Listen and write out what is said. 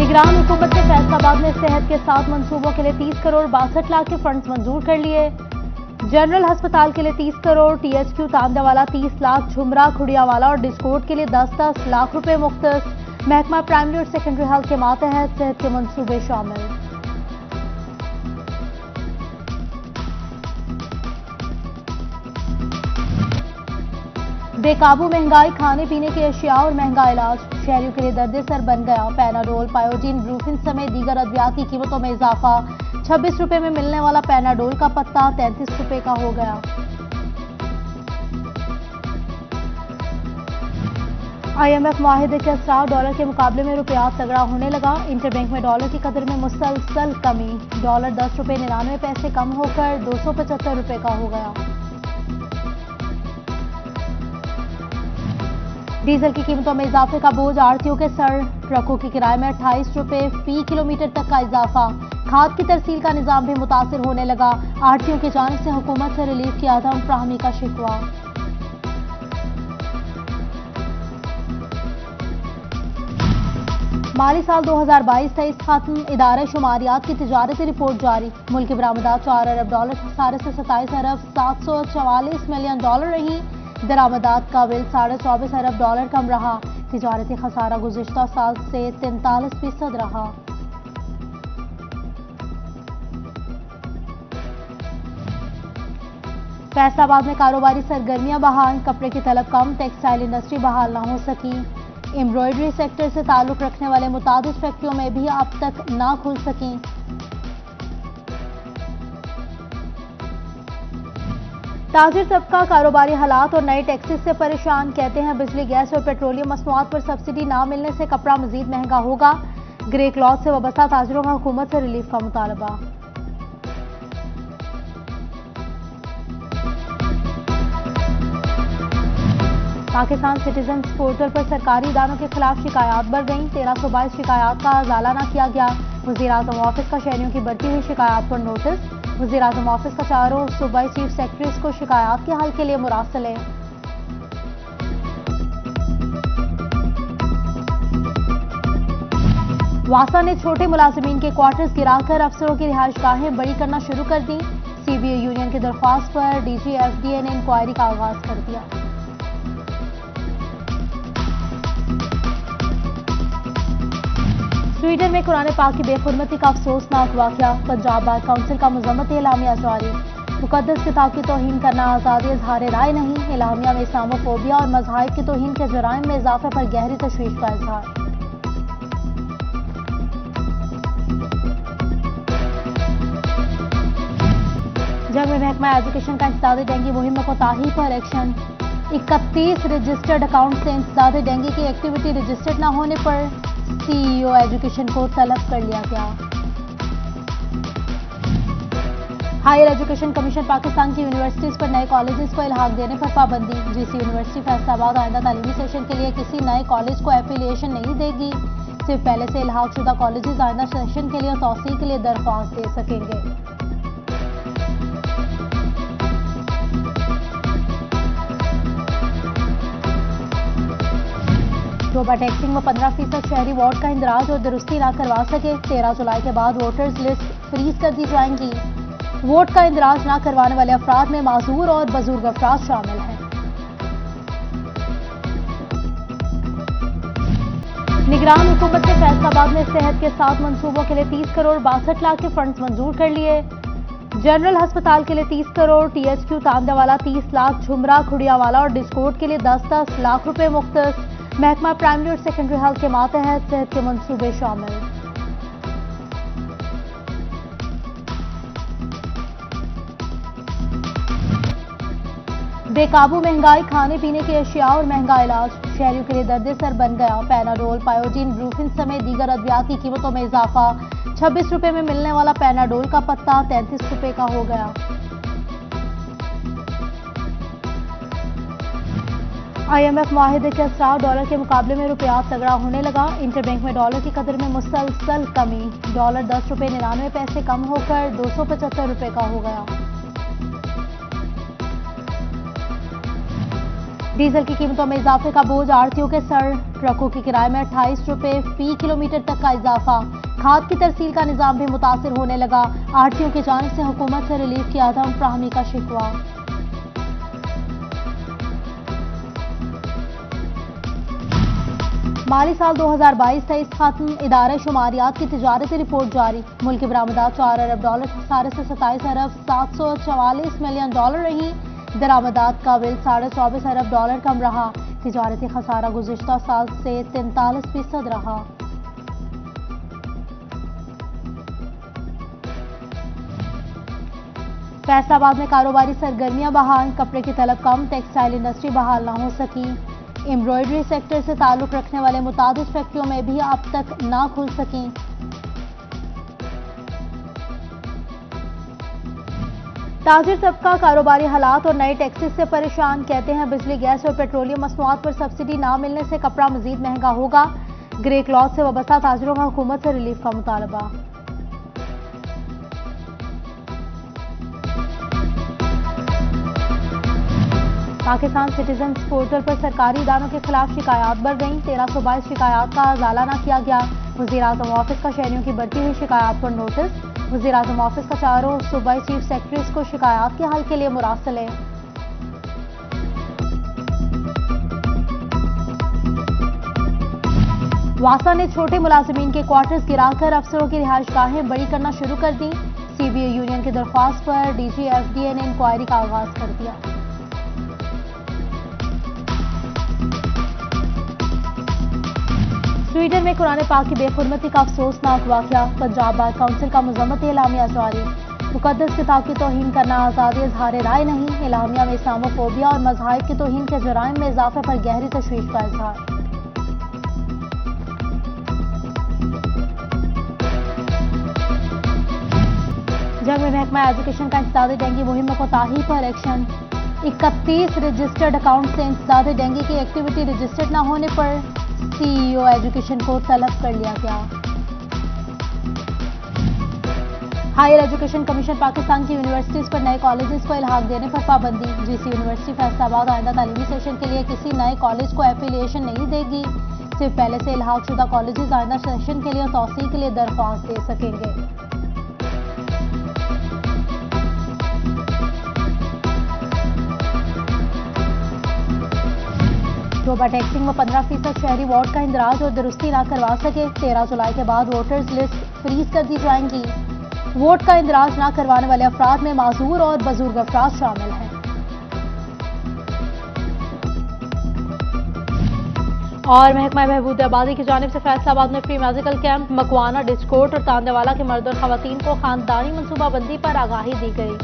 निगरान हुकूमत ने फैसलाबाद में सेहत के 7 मंसूबों के लिए 30 करोड़ 62 लाख के फंड्स मंजूर कर लिए। जनरल अस्पताल के लिए 30 करोड़, THQ तांदावाला 30 लाख, झुमरा खुड़ियावाला और डिस्कोट के लिए 10-10 लाख रुपए मुख्तस। महकमा प्राइमरी और सेकेंडरी हेल्थ के मातहत सेहत के मंसूबे शामिल। बेकाबू महंगाई, खाने पीने की अशिया और महंगा इलाज शहरियों के लिए दर्द सर बन गया। पैनाडोल, पायोजिन, ब्रूफिन समेत दीगर अद्वियात की कीमतों में इजाफा। 26 रुपए में मिलने वाला पैनाडोल का पत्ता 33 रुपए का हो गया। IMF मुआहिदे के असरार, डॉलर के मुकाबले में रुपया तगड़ा होने लगा। इंटरबैंक में डॉलर की कदर में मुसलसल कमी। डॉलर 10 रुपए 99 पैसे कम होकर 275 रुपए का हो गया। डीजल की कीमतों में इजाफे का बोझ आढ़तियों के सर। ट्रकों के किराए में 28 रुपए फी किलोमीटर तक का इजाफा। खाद की तरसील का निजाम भी मुतासिर होने लगा। आढ़तियों की जानिब से हुकूमत से रिलीफ की अदम फ्राहमी का शिकवा। माली साल 2022-23 खत्म। इदारे शुमारियात की तिजारती रिपोर्ट जारी। मुल्क की बरामदात 4 अरब डॉलर खसारे से 27 अरब 744 मिलियन डॉलर रही। दरामदात का बिल 24.5 अरब डॉलर कम रहा। तिजारती खसारा गुज़िश्ता साल से 43% रहा। फैसलाबाद में कारोबारी सरगर्मियां बहाल। कपड़े की तलब कम, टेक्सटाइल इंडस्ट्री बहाल ना हो सकी। एम्ब्रॉयडरी सेक्टर से ताल्लुक रखने वाले मुतादिद फैक्ट्रियों में भी अब तक ना खुल सकी। ताजिर तबका कारोबारी हालात और नए टैक्सेस से परेशान। कहते हैं बिजली, गैस और पेट्रोलियम मसनूआत पर सब्सिडी ना मिलने से कपड़ा मजीद महंगा होगा। ग्रे क्लॉथ से वाबस्ता ताजिरों का हुकूमत से रिलीफ का मुतालबा। पाकिस्तान सिटीजन्स पोर्टल पर सरकारी इदारों के खिलाफ शिकायत बढ़ गई। 1322 शिकायत का अजाला न किया गया। वज़ीर-ए-आज़म ऑफिस का शहरियों की बढ़ती हुई शिकायत पर नोटिस। वज़ीर-ए-आज़म ऑफिस का चारों सूबाई चीफ सेक्रेटरीज को शिकायत के हल के लिए मुरासले। वासा ने छोटे मुलाजिमीन के क्वार्टर्स गिराकर अफसरों की रिहाइशगाहें बड़ी करना शुरू कर दी। CBA यूनियन की दरख्वास्त पर DG FDA ने इंक्वायरी का आगाज कर दिया। स्वीडन में कुरान पाक की बेहुरमती का अफसोसनाक वाकया। पंजाब बार काउंसिल का मजम्मत एलामिया जारी। मुकद्दस किताब की तौहीन करना आज़ादी इज़हार राय नहीं। एलामिया में इस्लामोफोबिया और मज़ाहिब की तौहीन के जराइम में इजाफे पर गहरी तशवीश का इजहार। जंग में महकमा एजुकेशन का इंसदादे डेंगू मुहिम में कोताही पर एक्शन। 31 रजिस्टर्ड अकाउंट से इंसदादे डेंगू की एक्टिविटी रजिस्टर्ड न होने पर CEO एजुकेशन को तलब कर लिया गया। हायर एजुकेशन कमीशन पाकिस्तान की यूनिवर्सिटीज पर नए कॉलेजेस को इल्हाक देने पर पाबंदी। GC यूनिवर्सिटी फैसलाबाद आइंदा तालीमी सेशन के लिए किसी नए कॉलेज को एफिलिएशन नहीं देगी। सिर्फ पहले से इल्हाक शुदा कॉलेजेस आइंदा सेशन के लिए तौसीक के लिए दरख्वास्त दे सकेंगे। जोबा टैक्सिंग में 15% शहरी वोट का इंदराज और दुरुस्ती ना करवा सके। 13 जुलाई के बाद वोटर्स लिस्ट फ्रीज कर दी जाएंगी। वोट का इंदराज ना करवाने वाले अफराद में माजूर और बुजुर्ग अफराद शामिल हैं। निगरान हुकूमत ने फैसलाबाद में सेहत के 7 मंसूबों के लिए 30 करोड़ 62 लाख के फंड्स मंजूर कर लिए। जनरल अस्पताल के लिए 30 करोड़, THQ तांदावाला 30 लाख, झुमरा खुड़ियावाला और डिस्कोट के लिए 10-10 लाख रुपए मुख्तस। महकमा प्राइमरी और सेकेंडरी हेल्थ के मातहत सेहत के मंसूबे शामिल। बेकाबू महंगाई, खाने पीने की अशिया और महंगा इलाज शहरियों के लिए दर्द सर बन गया। पैनाडोल, पायोजिन, ब्रूफिन समेत दीगर अद्वियात की कीमतों में इजाफा। 26 रुपए में मिलने वाला पैनाडोल का पत्ता 33 रुपए का हो गया। IMF मुआहिदे के असरार, डॉलर के मुकाबले में रुपया तगड़ा होने लगा। इंटरबैंक में डॉलर की कदर में मुसलसल कमी। डॉलर 10 रुपए 99 पैसे कम होकर 275 रुपए का हो गया। डीजल की कीमतों में इजाफे का बोझ आढ़तियों के सर। ट्रकों के किराए में 28 रुपए फी किलोमीटर तक का इजाफा। खाद की तरसील का निजाम भी मुतासिर होने लगा। आढ़तियों की जानिब से हुकूमत से रिलीफ की अदम फ्राहमी का शिकवा। माली साल 2022-23 खत्म। इदारे शुमारियात की तिजारती रिपोर्ट जारी। मुल्क की बरामदात 4 अरब डॉलर खसारे से 27 अरब 744 मिलियन डॉलर रही। दरामदात का बिल 24.5 अरब डॉलर कम रहा। तिजारती खसारा गुज़िश्ता साल से 43% रहा। फैसलाबाद में कारोबारी सरगर्मियां बहाल। कपड़े की तलब कम, टेक्सटाइल इंडस्ट्री बहाल न हो सकी। एम्ब्रॉयडरी सेक्टर से ताल्लुक रखने वाले मुतादिद फैक्ट्रियों में भी अब तक ना खुल सकी। ताजिर तबका कारोबारी हालात और नए टैक्सेस से परेशान। कहते हैं बिजली, गैस और पेट्रोलियम मसनूआत पर सब्सिडी ना मिलने से कपड़ा मजीद महंगा होगा। ग्रे क्लॉथ से वाबस्ता ताजिरों का हुकूमत से रिलीफ का मुतालबा। पाकिस्तान सिटीजन्स पोर्टल पर सरकारी इदारों के खिलाफ शिकायत बढ़ गई। 1322 शिकायत का अजाला न किया गया। वज़ीर-ए-आज़म ऑफिस का शहरियों की बढ़ती हुई शिकायत पर नोटिस। वज़ीर-ए-आज़म ऑफिस का चारों सूबाई चीफ सेक्रेटरीज को शिकायत के हल के लिए मुरासले। वासा ने छोटे मुलाजिमीन के क्वार्टर्स गिराकर अफसरों की रिहाइशगाहें बड़ी करना शुरू कर दी। सीबीआई यूनियन की दरख्वास्त पर डीजी एफडीए ने इंक्वायरी का आगाज कर दिया। स्वीडन में कुरान पाक की बेहुरमती का अफसोसनाक वाकया। पंजाब बार काउंसिल का मजम्मती एलामिया जारी। मुकद्दस किताब की तौहीन करना आज़ादी इजहार राय नहीं। एलामिया में इस्लामोफोबिया और मज़ाहिब की तौहीन के जराइम में इजाफे पर गहरी तशवीश का इजहार। जंग में महकमा एजुकेशन का इंसदाद डेंगू मुहिम में कोताही पर एक्शन। 31 रजिस्टर्ड अकाउंट से इंसदाद डेंगू की एक्टिविटी रजिस्टर्ड न होने पर सीईओ एजुकेशन को तलब कर लिया गया। हायर एजुकेशन कमीशन पाकिस्तान की यूनिवर्सिटीज पर नए कॉलेजेस को इल्हाक देने पर पाबंदी। जीसी यूनिवर्सिटी फैसलाबाद आइंदा तालीमी सेशन के लिए किसी नए कॉलेज को एफिलिएशन नहीं देगी। सिर्फ पहले से इल्हाक शुदा कॉलेजेस आइंदा सेशन के लिए तौसीक के लिए दरख्वास्त दे सकेंगे। शोभा टैक्सिंग में 15% शहरी वार्ड का इंदराज और दुरुस्ती न करवा सके। 13 जुलाई के बाद वोटर्स लिस्ट फ्रीज कर दी जाएंगी। वोट का इंदराज न करवाने वाले अफराद में माजूर और बुजुर्ग अफराद शामिल हैं। और महकमा बहबूद आबादी की जानिब से फैसलाबाद में free medical camp. Makwana, Discord और तांदेवाला के मर्द और खवातीन को खानदानी मनसूबाबंदी पर आगाही दी गई।